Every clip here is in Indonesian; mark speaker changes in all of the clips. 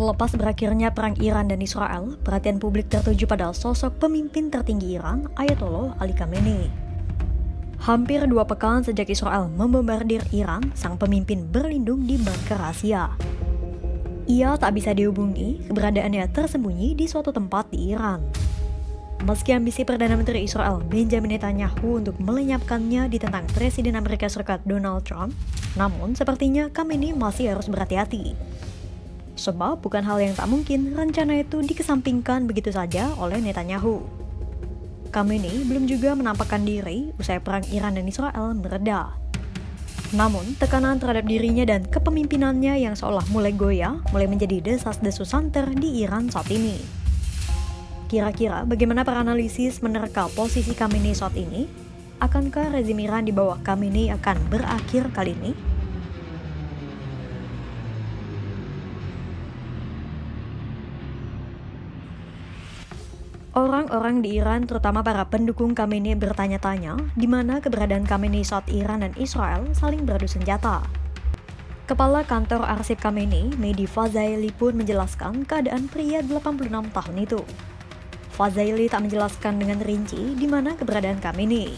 Speaker 1: Lepas berakhirnya perang Iran dan Israel, perhatian publik tertuju pada sosok pemimpin tertinggi Iran, Ayatollah Ali Khamenei. Hampir 2 pekan sejak Israel membombardir Iran, sang pemimpin berlindung di bunker rahasia. Ia tak bisa dihubungi, keberadaannya tersembunyi di suatu tempat di Iran. Meski ambisi Perdana Menteri Israel Benjamin Netanyahu untuk melenyapkannya ditentang Presiden Amerika Serikat Donald Trump, namun sepertinya Khamenei masih harus berhati-hati. Sebab bukan hal yang tak mungkin rencana itu dikesampingkan begitu saja oleh Netanyahu. Khamenei belum juga menampakkan diri usai perang Iran dan Israel mereda. Namun, tekanan terhadap dirinya dan kepemimpinannya yang seolah mulai goyah, mulai menjadi desas-desus santer di Iran saat ini. Kira-kira bagaimana para analisis menerka posisi Khamenei saat ini? Akankah rezim Iran di bawah Khamenei akan berakhir kali ini? Orang-orang di Iran, terutama para pendukung Khamenei, bertanya-tanya di mana keberadaan Khamenei saat Iran dan Israel saling beradu senjata. Kepala kantor arsip Khamenei, Mehdi Fazaili pun menjelaskan keadaan pria 86 tahun itu. Fazaili tak menjelaskan dengan rinci di mana keberadaan Khamenei.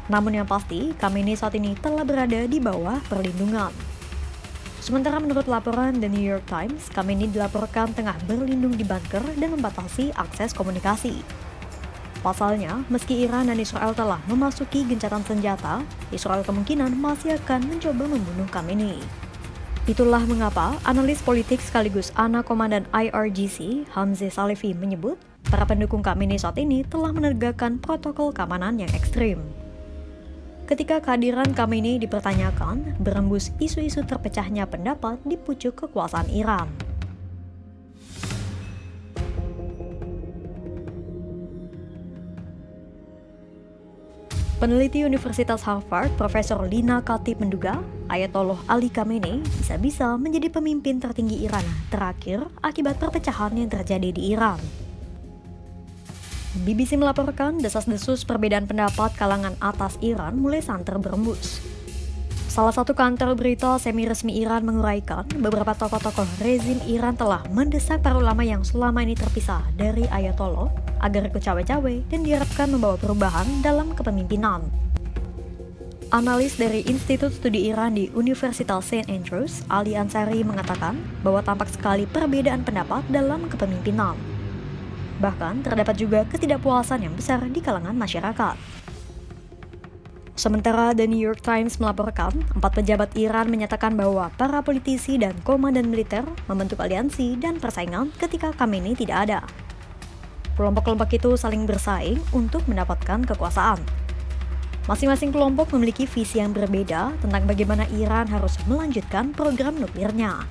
Speaker 1: Namun yang pasti, Khamenei saat ini telah berada di bawah perlindungan. Sementara menurut laporan The New York Times, Khamenei dilaporkan tengah berlindung di bunker dan membatasi akses komunikasi. Pasalnya, meski Iran dan Israel telah memasuki gencatan senjata, Israel kemungkinan masih akan mencoba membunuh Khamenei. Itulah mengapa analis politik sekaligus anak komandan IRGC, Hamzeh Salefi, menyebut para pendukung Khamenei saat ini telah menegakkan protokol keamanan yang ekstrim. Ketika kehadiran Khamenei dipertanyakan, berembus isu-isu terpecahnya pendapat di pucuk kekuasaan Iran. Peneliti Universitas Harvard, Profesor Lina Khatib menduga Ayatollah Ali Khamenei bisa-bisa menjadi pemimpin tertinggi Iran terakhir akibat perpecahan yang terjadi di Iran. BBC melaporkan desas-desus perbedaan pendapat kalangan atas Iran mulai santer berembus. Salah satu kantor berita semi-resmi Iran menguraikan beberapa tokoh-tokoh rezim Iran telah mendesak para ulama yang selama ini terpisah dari Ayatollah agar ikut cawe-cawe dan diharapkan membawa perubahan dalam kepemimpinan. Analis dari Institut Studi Iran di Universitas St. Andrews, Ali Ansari, mengatakan bahwa tampak sekali perbedaan pendapat dalam kepemimpinan. Bahkan terdapat juga ketidakpuasan yang besar di kalangan masyarakat. Sementara The New York Times melaporkan, 4 pejabat Iran menyatakan bahwa para politisi dan komandan militer membentuk aliansi dan persaingan ketika Khamenei tidak ada. Kelompok-kelompok itu saling bersaing untuk mendapatkan kekuasaan. Masing-masing kelompok memiliki visi yang berbeda tentang bagaimana Iran harus melanjutkan program nuklirnya.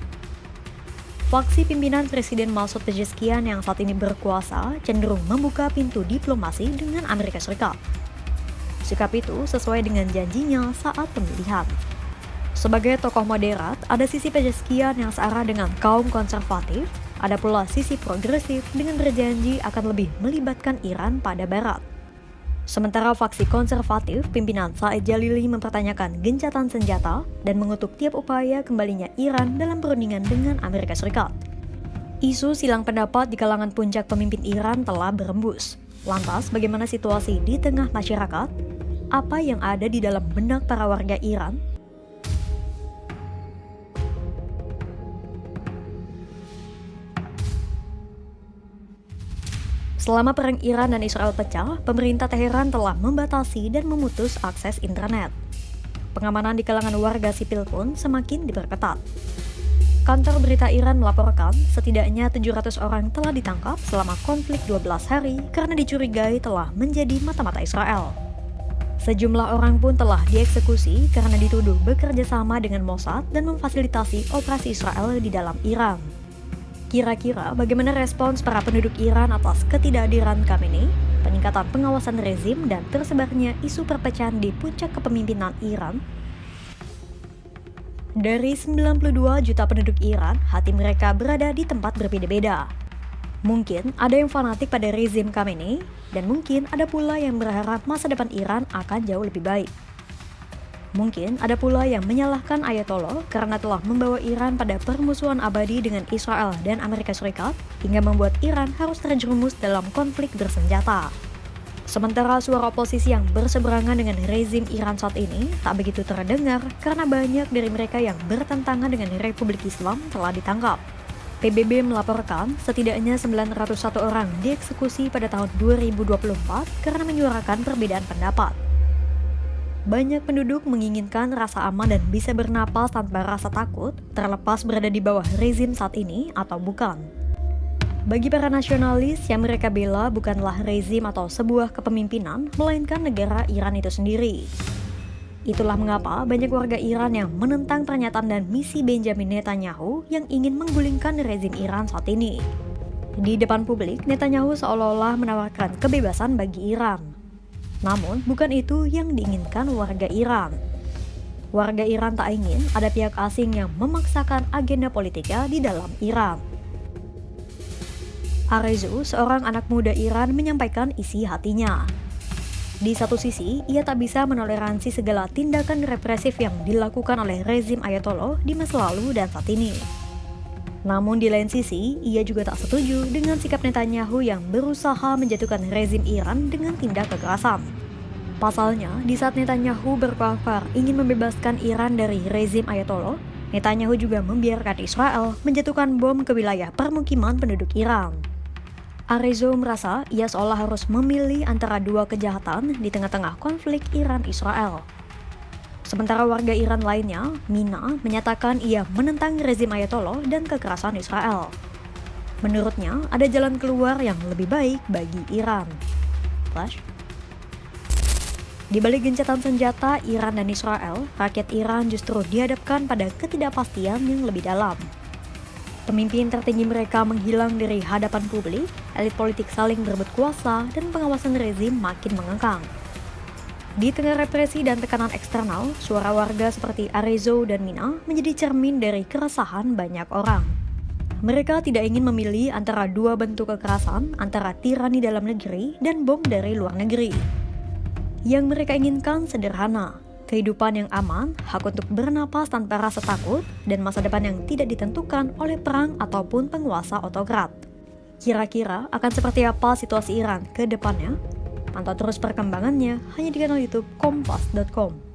Speaker 1: Faksi pimpinan Presiden Masoud Pezeshkian yang saat ini berkuasa cenderung membuka pintu diplomasi dengan Amerika Serikat. Sikap itu sesuai dengan janjinya saat pemilihan. Sebagai tokoh moderat, ada sisi Pezeshkian yang searah dengan kaum konservatif, ada pula sisi progresif dengan berjanji akan lebih melibatkan Iran pada Barat. Sementara faksi konservatif, pimpinan Said Jalili mempertanyakan gencatan senjata dan mengutuk tiap upaya kembalinya Iran dalam perundingan dengan Amerika Serikat. Isu silang pendapat di kalangan puncak pemimpin Iran telah berembus. Lantas, bagaimana situasi di tengah masyarakat? Apa yang ada di dalam benak para warga Iran? Selama perang Iran dan Israel pecah, pemerintah Teheran telah membatasi dan memutus akses internet. Pengamanan di kalangan warga sipil pun semakin diperketat. Kantor berita Iran melaporkan setidaknya 700 orang telah ditangkap selama konflik 12 hari karena dicurigai telah menjadi mata-mata Israel. Sejumlah orang pun telah dieksekusi karena dituduh bekerja sama dengan Mossad dan memfasilitasi operasi Israel di dalam Iran. Kira-kira bagaimana respons para penduduk Iran atas ketidakhadiran Khamenei, peningkatan pengawasan rezim, dan tersebarnya isu perpecahan di puncak kepemimpinan Iran? Dari 92 juta penduduk Iran, hati mereka berada di tempat berbeda-beda. Mungkin ada yang fanatik pada rezim Khamenei, dan mungkin ada pula yang berharap masa depan Iran akan jauh lebih baik. Mungkin ada pula yang menyalahkan Ayatollah karena telah membawa Iran pada permusuhan abadi dengan Israel dan Amerika Serikat hingga membuat Iran harus terjerumus dalam konflik bersenjata. Sementara suara oposisi yang berseberangan dengan rezim Iran saat ini tak begitu terdengar karena banyak dari mereka yang bertentangan dengan Republik Islam telah ditangkap. PBB melaporkan setidaknya 901 orang dieksekusi pada tahun 2024 karena menyuarakan perbedaan pendapat. Banyak penduduk menginginkan rasa aman dan bisa bernapas tanpa rasa takut, terlepas berada di bawah rezim saat ini atau bukan. Bagi para nasionalis, yang mereka bela bukanlah rezim atau sebuah kepemimpinan, melainkan negara Iran itu sendiri. Itulah mengapa banyak warga Iran yang menentang pernyataan dan misi Benjamin Netanyahu yang ingin menggulingkan rezim Iran saat ini. Di depan publik, Netanyahu seolah-olah menawarkan kebebasan bagi Iran. Namun, bukan itu yang diinginkan warga Iran. Warga Iran tak ingin ada pihak asing yang memaksakan agenda politiknya di dalam Iran. Arezou, seorang anak muda Iran, menyampaikan isi hatinya. Di satu sisi, ia tak bisa menoleransi segala tindakan represif yang dilakukan oleh rezim Ayatollah di masa lalu dan saat ini. Namun di lain sisi, ia juga tak setuju dengan sikap Netanyahu yang berusaha menjatuhkan rezim Iran dengan tindak kekerasan. Pasalnya, di saat Netanyahu berkoar ingin membebaskan Iran dari rezim Ayatollah, Netanyahu juga membiarkan Israel menjatuhkan bom ke wilayah permukiman penduduk Iran. Arezou merasa ia seolah harus memilih antara dua kejahatan di tengah-tengah konflik Iran-Israel. Sementara warga Iran lainnya, Mina, menyatakan ia menentang rezim Ayatollah dan kekerasan Israel. Menurutnya, ada jalan keluar yang lebih baik bagi Iran. Flash. Di balik gencatan senjata Iran dan Israel, rakyat Iran justru dihadapkan pada ketidakpastian yang lebih dalam. Pemimpin tertinggi mereka menghilang dari hadapan publik, elit politik saling berebut kuasa, dan pengawasan rezim makin mengekang. Di tengah represi dan tekanan eksternal, suara warga seperti Arezou dan Mina menjadi cermin dari keresahan banyak orang. Mereka tidak ingin memilih antara dua bentuk kekerasan, antara tirani dalam negeri dan bom dari luar negeri. Yang mereka inginkan sederhana, kehidupan yang aman, hak untuk bernapas tanpa rasa takut, dan masa depan yang tidak ditentukan oleh perang ataupun penguasa otokrat. Kira-kira akan seperti apa situasi Iran ke depannya? Pantau terus perkembangannya hanya di kanal YouTube Kompas.com.